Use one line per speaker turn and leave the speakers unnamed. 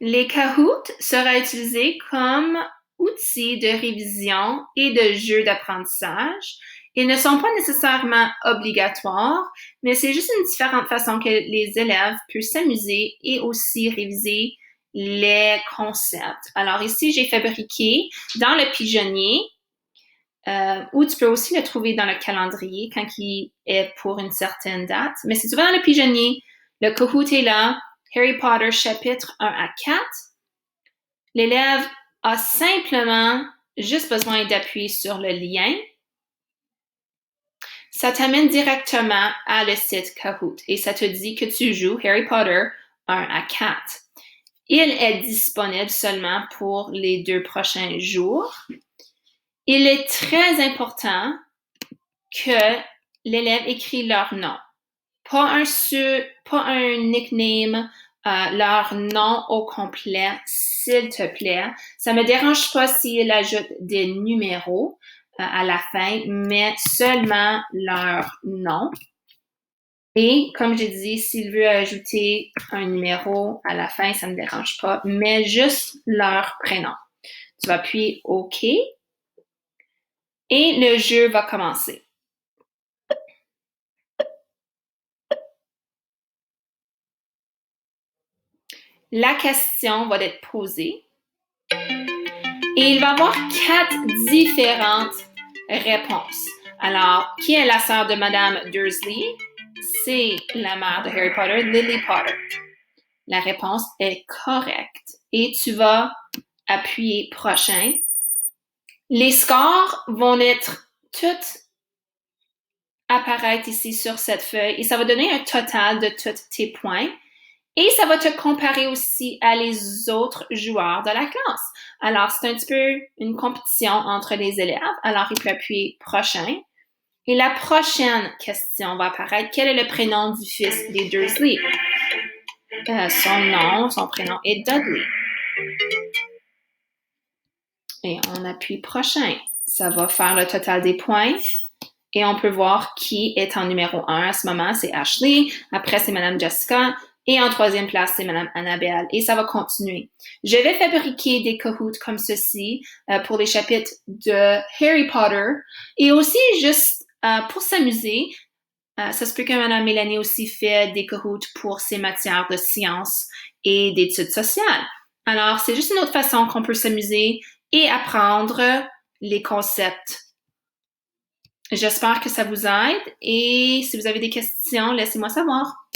Les Kahoot seraient utilisés comme outils de révision et de jeu d'apprentissage. Ils ne sont pas nécessairement obligatoires, mais c'est juste une différente façon que les élèves peuvent s'amuser et aussi réviser les concepts. Alors ici, j'ai fabriqué dans le pigeonnier, ou tu peux aussi le trouver dans le calendrier quand il est pour une certaine date. Mais si tu vas dans le pigeonnier, le Kahoot est là, Harry Potter chapitre 1 à 4. L'élève a simplement juste besoin d'appuyer sur le lien. Ça t'amène directement à le site Kahoot et ça te dit que tu joues Harry Potter 1 à 4. Il est disponible seulement pour les 2 prochains jours. Il est très important que l'élève écrit leur nom. Pas un nickname, leur nom au complet, s'il te plaît. Ça me dérange pas s'il ajoute des numéros à la fin, mais seulement leur nom. Et comme j'ai dit, s'il veut ajouter un numéro à la fin, ça me dérange pas, mais juste leur prénom. Tu vas appuyer OK et le jeu va commencer. La question va être posée et il va y avoir 4 différentes réponses. Alors, qui est la sœur de Madame Dursley? C'est la mère de Harry Potter, Lily Potter. La réponse est correcte et tu vas appuyer prochain. Les scores vont être toutes apparaître ici sur cette feuille et ça va donner un total de tous tes points. Et ça va te comparer aussi à les autres joueurs de la classe. Alors, c'est un petit peu une compétition entre les élèves. Alors, il peut appuyer prochain. Et la prochaine question va apparaître. Quel est le prénom du fils des Dursley? Son prénom est Dudley. Et on appuie prochain. Ça va faire le total des points. Et on peut voir qui est en numéro 1 à ce moment. C'est Ashley. Après, c'est Madame Jessica. Et en 3e place, c'est Madame Annabelle. Et ça va continuer. Je vais fabriquer des Kahoots comme ceci pour les chapitres de Harry Potter. Et aussi, juste pour s'amuser, ça se peut que Madame Mélanie aussi fait des Kahoots pour ses matières de sciences et d'études sociales. Alors, c'est juste une autre façon qu'on peut s'amuser et apprendre les concepts. J'espère que ça vous aide et si vous avez des questions, laissez-moi savoir.